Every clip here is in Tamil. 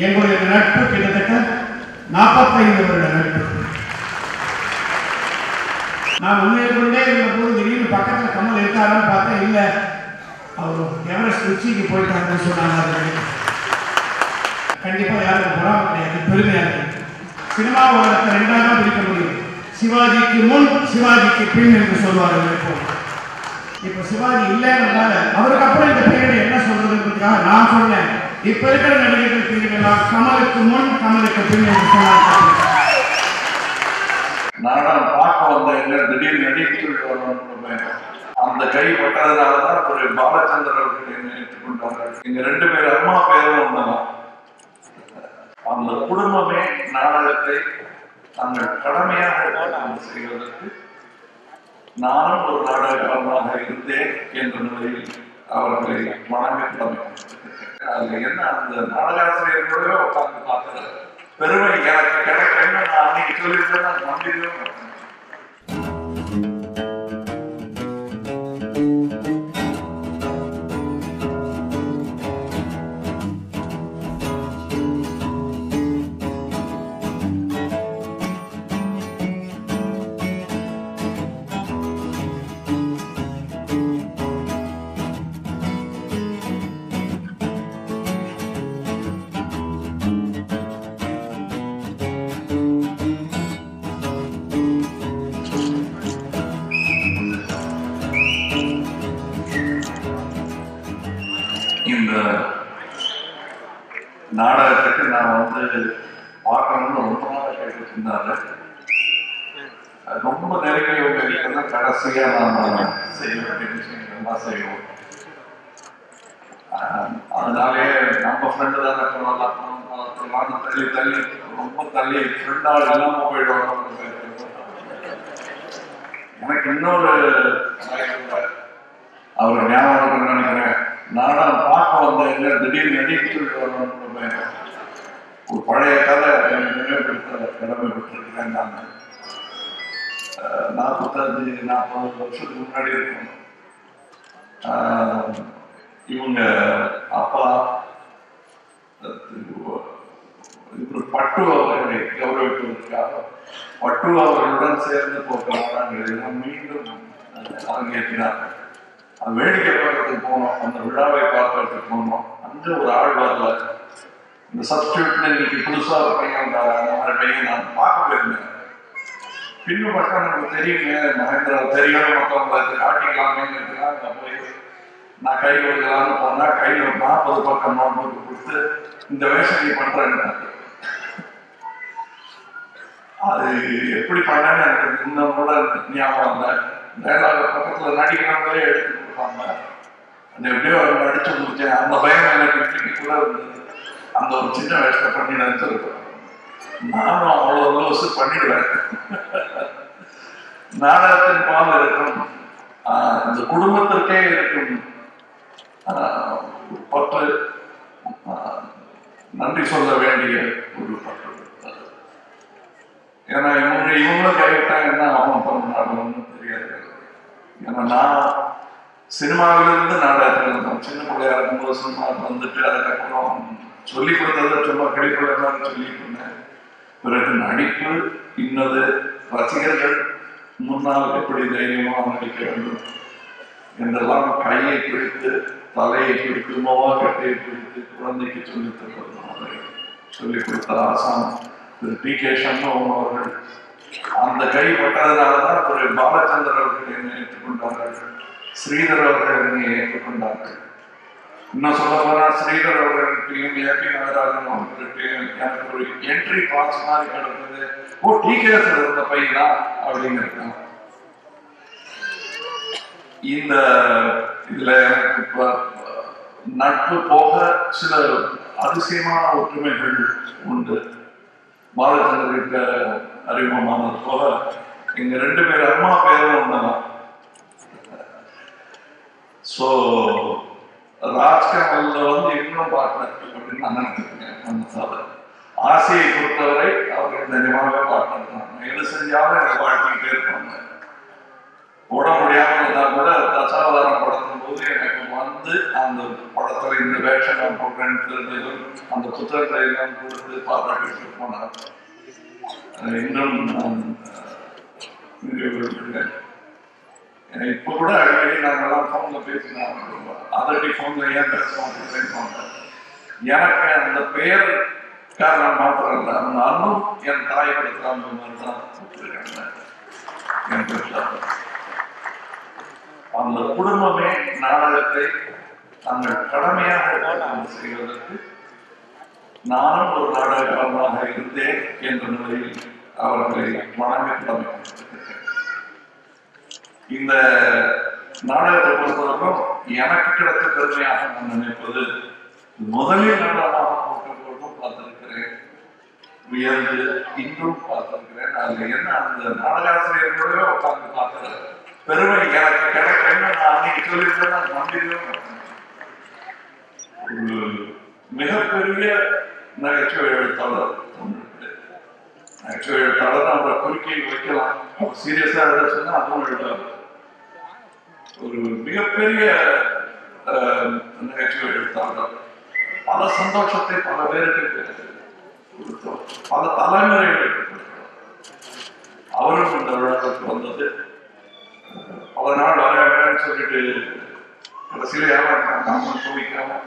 எங்களுடைய நட்பு கிட்டத்தட்ட 45 வருட நட்பு. நான் முன்னேறி கொண்டே இருந்த போது திடீர்னு பக்கத்தில் கமல் இருக்காரான்னு பார்த்தா இல்லை, அவர் எவரெஸ்ட் உச்சிக்கு போயிட்டாங்கன்னு சொன்னாங்க. கண்டிப்பாக யாருக்கும் பொறாம கிடையாது, பெருமையாக இருக்கு. சினிமா உலகத்தை ரெண்டாக தான் பிரிக்க முடியும். சிவாஜிக்கு முன் சிவாஜிக்கு பின் என்று சொல்வார்கள். இப்போ சிவாஜி இல்லைன்றதால அவருக்கு அப்புறம் இந்த பீரியட் என்ன சொல்றதுக்காக நான் சொன்னேன். இப்ப இருக்கிற நடிகர்கள் பீரியட் எல்லாம் கமலுக்கு முன் கமலுக்கு பின் என்று சொன்னாங்க. நானும் பார்க்க வந்த எங்க திடீர்னு நடிக்க வரணும், அந்த கை பட்டதுனாலதான் ஒரு பாலச்சந்திர அவர்கள் என்ன ஏற்றுக்கொண்டாங்க. எங்க 2 பேர் அம்மா பேரும் ஒண்ணுதான். அந்த குடும்பமே நாடகத்தை தங்கள் கடமையாக செய்வதற்கு நானும் ஒரு நாடகமாக இருந்தேன் என்ற நிலையில் அவர்களை வணங்க தொடங்கினேன். அதுல என்ன அந்த நாடகாசிரியர்களோட உட்கார்ந்து பார்க்கிற பெருமை எனக்கு கிடைக்கும். நான் அன்னைக்கு சொல்லியிருந்தேன், நான் நம்பிக்கையும் இந்த நாடகத்துக்கு நான் பார்க்கணும்னு ரொம்ப நாள் கேட்டுட்டு இருந்தாரு. ரொம்ப நெருங்கிய வீட்டுல கடைசியா நான் செய்ய வேண்டிய விஷயங்கள்லாம் செய்வோம். அதனாலே நம்ம ஃப்ரெண்டு தானே சொல்லலாம், தள்ளி தள்ளி ரொம்ப தள்ளி ஃப்ரெண்டால் இல்லாம போயிடுவாங்க. எனக்கு இன்னொரு அவர் ஞாபகம் நினைக்கிறேன். நானும் பார்க்க வந்த எங்க திடீர்னு நடிக்க வரணும், ஒரு பழைய கதை நினைவுபடுத்த கடமை பெற்றிருக்கிறேன். நான் 45-40 வருஷத்துக்கு முன்னாடி இருக்கணும். இவங்க அப்பா பட்டு அவர்களை கௌரவிப்பதற்காக பட்டு அவர்களுடன் சேர்ந்து போக்கலாம் மீண்டும் அரங்கேற்றினார்கள். அந்த வேடிக்கை பார்க்கறதுக்கு போனோம், அந்த விழாவை பார்க்கறதுக்கு போனோம். அங்க ஒரு ஆள் வரல. இந்த சப்ஸ்டியூட்ல இன்னைக்கு புதுசா ஒரு பையன் வந்தாரு, அந்த மாதிரி பையன் நான் பார்க்க போயிருந்தேன். பின்னும் பார்த்தா நமக்கு தெரியுங்க, மகேந்திரா தெரியும், மற்றவங்களை காட்டிக்கலாமேங்கிறதுக்காக போய் நான் கை கொடுக்கலாம்னு போனா கையில் 40 பக்கம் நோட்டு கொடுத்து இந்த வேஷம் நீ பண்றேன்னு. அது எப்படி பண்ணேன்னு எனக்கு இன்னும் கூட ஞாபகம் இல்லை. வேளாண் பக்கத்துல நடிக்கிறவங்களே எடுத்து கொடுப்பாங்க. அந்த எப்படியோ அவங்க அடிச்சு முடிச்சேன். அந்த பயம் எனக்கு இன்னைக்கு கூட இருந்தது. அந்த ஒரு சின்ன வேஷத்தை பண்ணி நினைச்சிருக்கேன். நானும் அவ்வளவு வருஷம் பண்ணிடுவேன். நாடகத்தின் பால் இருக்கும், இந்த குடும்பத்திற்கே இருக்கும் பற்று, நன்றி சொல்ல வேண்டிய ஒரு பற்று. ஏன்னா இவங்களும் கைவிட்டா என்ன ஆகும் நாடகம்னு தெரியாது. ஏன்னா நான் சினிமாவிலிருந்து நாடகத்தில் இருந்தோம். சின்ன பிள்ளையா இருக்கும்போது சினிமாவுக்கு வந்துட்டு அதுக்கப்புறம் சொல்லிக் கொடுத்ததை சும்மா கிடைப்பிள்ள மாதிரி சொல்லிட்டு இருந்தேன். பிறகு நடிப்பு இன்னது, ரசிகர்கள் முன்னால் எப்படி தைரியமாக நடிக்க வேண்டும் என்றெல்லாம் கையை பிடித்து தலையை பிடித்து மோகத்தை பிடித்து குழந்தைக்கு சொல்லித் தருவது சொல்லிக் கொடுத்த ஆசான் திரு டி.கே. சண்முகம் அவர்கள். அந்த கை பட்டதுனாலதான் ஒரு பாலச்சந்திர அவர்கள் என்னை ஏற்றுக்கொண்டார்கள், ஸ்ரீதர் அவர்கள் என்னை ஏற்றுக்கொண்டார்கள். இன்னும் சொல்ல போனா ஸ்ரீதர் அவர்கள்ட்டையும் ஏபி நாகராஜன் அவர்கள்ட்டையும் எனக்கு ஒரு என்ட்ரி பாஸ் மாதிரி கிடந்தது. ஓ, டி.கே. இருந்த பையனா அப்படிங்கிறது. இந்த இதுல எனக்கு நட்பு போக சில அதிசயமான ஒற்றுமைகள் உண்டு. பாலச்சந்திரிட்ட அறிமுகமானது போல எங்க 2 பேர் அம்மா பேரும் ஒண்ணுதான். சோ ராஜ்கமல்ல இன்னும் பார்க்கல அப்படின்னு நான் நினைச்சிருக்கேன். அந்த ஆசையை பொறுத்தவரை அவர்கள் நிஜமாகவே பார்க்கணும். எது செஞ்சாலும் எனக்கு வாழ்க்கைக்கிட்டே இருப்பாங்க. போட முடியாமல் இருந்தால் கூட தசாவதாரம் படுத்தும் போது எனக்கு வந்து அந்த படத்துல இந்த வேஷம் நான் போடுறேன்னு தெரிஞ்சது அந்த புத்தகங்களை எல்லாம் கொடுத்து பாராட்டிட்டு போனார். இன்னும் நான் இப்ப கூட அடிக்கடி நாங்கெல்லாம் போன்ல பேசினாங்க, அதட்டி போன்ல ஏன் பேசுவோம். எனக்கு அந்த பெயர் காரணம் மாத்திரம் இல்லை, அந்த அன்பும் என் தாய் படத்துல அந்த மாதிரிதான் அந்த குடும்பமே நாடகத்தை தங்கள் கடமையாக செய்வதற்கு நானும் ஒரு நாடகக்காரனாக இருந்தேன் என்ற நிலையில் அவர்களை வணங்க கடமைப்பட்டிருக்கிறேன். இந்த நாடகத்தை பொறுத்தவரைக்கும் எனக்கு கிடைத்த பெருமையாக நான் நினைப்பது, முதலில் நாடகமாக போட்டபோதும் பார்த்திருக்கிறேன், உயர்ந்து இன்றும் பார்த்திருக்கிறேன். அதுல என்ன அந்த நாடகாசிரியர்களோட உட்கார்ந்து பார்க்கிற பெருமை எனக்கு கிடைக்கணும்னு நான் அன்னைக்கு சொல்லியிருந்தேன். நான் நம்பியும் ஒரு மிகப்பெரிய நகைச்சுவை எழுத்தாளர், நகைச்சுவை எழுத்தாளர் அவரை குறுக்கி வைக்கலாம், சீரியஸா எழுத சொன்னா அதுவும் எழுதாரு. ஒரு மிகப்பெரிய நகைச்சுவை எழுத்தாளர், பல சந்தோஷத்தை பல பேருக்கு கொடுத்தோம், பல தலைமுறைகளுக்கு. அவரும் இந்த விழாவுக்கு வந்தது பல நாள் வரவேன்னு சொல்லிட்டு கடைசியில யாரும் சோதிக்காம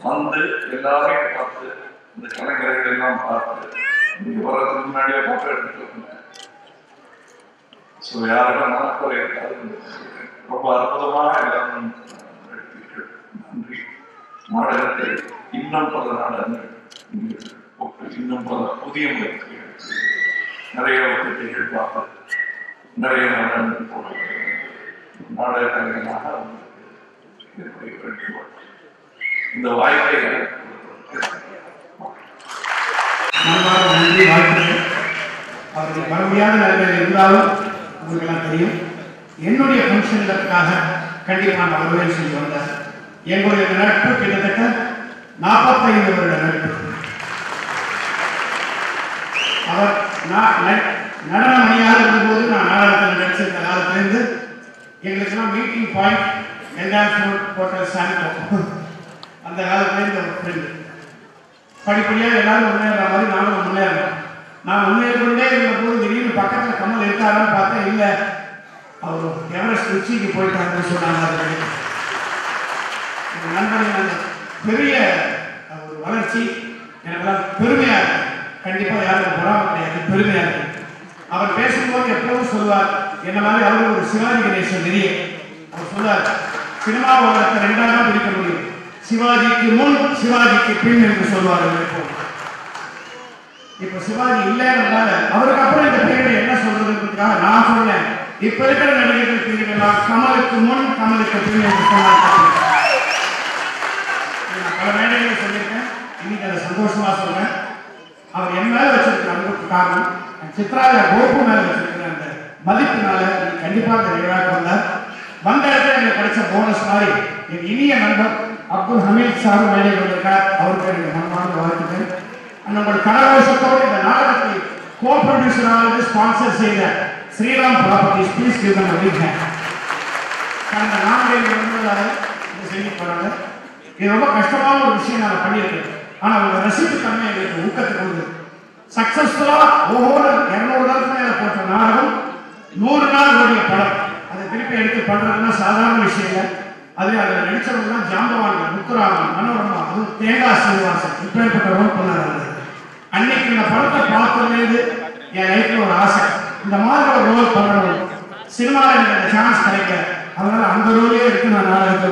வந்து எல்லாரையும் பார்த்து இந்த கலைஞர்கள் எல்லாம் பார்த்து இங்க வர்றதுக்கு முன்னாடியே போட்டோ எடுத்துட்டு யாருக்கும் நலக்குறை இருக்காது. ரொம்ப அற்புதமாக எல்லாரும் நன்றி. நாடகத்தை இன்னும் பல நாடகங்கள் இன்னும் பல புதிய முயற்சிகள் நிறைய திட்டங்கள் பார்த்து நிறைய நாடகங்கள் போட நாடக கலைஞராக இந்த வாய்ப்பை நன்றி. வாழ்த்துக்கள். அவர்கள் வர முடியாத நிலைமையில் இருந்தாலும் உங்களுக்கெல்லாம் தெரியும், என்னுடைய ஃபங்க்ஷனுக்காக கண்டிப்பாக நான் வரவேல் செஞ்சு வந்தார். எங்களுடைய நட்பு கிட்டத்தட்ட 45 வருட நட்பு. அவர் நடன மணியாக இருந்தபோது நான் நாடகத்தில் நடிச்சிருந்த காலத்திலிருந்து எங்களுக்கெல்லாம் மீட்டிங் பாயிண்ட் என்டான்ஸ்மெண்ட் ஹோட்டல் சாண்டோ அந்த காலத்திலேருந்து ஒரு ஃப்ரெண்டு. படிப்படியாக எல்லாரும் முன்னேற மாதிரி நானும் முன்னேறோம். நான் முன்னேறிக்கொண்டே இருந்தபோது திடீர்னு பக்கத்தில் கமல் இருக்காரான்னு பார்த்தா இல்லை, அவர் எவரெஸ்ட் உச்சிக்கு போயிட்டாருன்னு சொன்னாங்க. எங்கள் நண்பர்கள் அந்த பெரிய ஒரு வளர்ச்சி எனக்கெல்லாம் பெருமையாக இருக்கு. கண்டிப்பாக யாருக்கும் பொறாம கிடையாது, பெருமையாக இருக்கு. அவர் பேசும்போது எப்போதும் சொல்வார், என்ன மாதிரி அவர் ஒரு சிவாஜி கணேசன் நெறிய. அவர் சொல்வார், சினிமா உலகத்தை ரெண்டாக பிரிக்க முடியும், சிவாஜிக்கு முன் சிவாஜிக்கு பின் என்று சொல்வார்கள். இப்ப சிவாஜி இல்லைன்றதால அவருக்கு அப்புறம் இந்த பேரை என்ன சொல்றதுக்காக நான் சொன்னேன், இப்ப இருக்கிற நடிகர்கள் பேரெல்லாம் கமலுக்கு முன் கமலுக்கு பின் என்று சொன்னார். நான் பல மேடைகளை சொல்லியிருக்கேன், இன்னைக்கு அதை சந்தோஷமா சொல்றேன். அவர் என் மேல வச்சிருக்கிற அன்புக்கு காரணம் சித்ரால கோபு மேல வச்சிருக்கிற அந்த மதிப்பினால கண்டிப்பாக இந்த விழாக்கு வந்தார். வந்த இடத்துல எனக்கு கிடைச்ச போனஸ் மாதிரி என் இனிய நண்பர் அப்துல் ஹமீத் சார் மேடையில் வந்திருக்கார். அவருக்கு எனக்கு மனமான வாழ்த்துக்கள். நம்மளோட கரகோஷத்தோடு இந்த நாடகத்தை கோ ப்ரொடியூசராக ஸ்பான்சர் செய்த Sriram properties please give them a big hand. கடந்த 4 வருடங்களாக இதை செஞ்சுட்டு வராங்க. இது ரொம்ப கஷ்டமான ஒரு விஷயம் நாங்கள் பண்ணியிருக்கோம். ஆனால் உங்க ரசிப்பு தன்மை எங்களுக்கு ஊக்கத்தை கொடுக்குது. சக்சஸ்ஃபுல்லா ஒவ்வொரு 200 நாளுக்கு மேல போட்ட நாடகம் 100 நாள் ஓடிய படம். அதை திருப்பி எடுத்து பண்றதுன்னா சாதாரண விஷயம் இல்லை. அதில் நடிச்சவங்க ஜாம்பவான்கள், முத்துராமன், மனோரமா, தேங்காய் சீனிவாசன் இப்பேற்பட்ட ரோல் பண்ணாரு. அன்னைக்கு இந்த படத்தை பார்த்ததுலேருந்து என் லைஃப்ல ஒரு ஆசை, இந்த மாதிரி ஒரு ரோல் பண்ணணும். சினிமாவில் எனக்கு அந்த சான்ஸ் கிடைக்கல, அதனால அந்த ரோலே எடுத்து நான் நாடகத்தை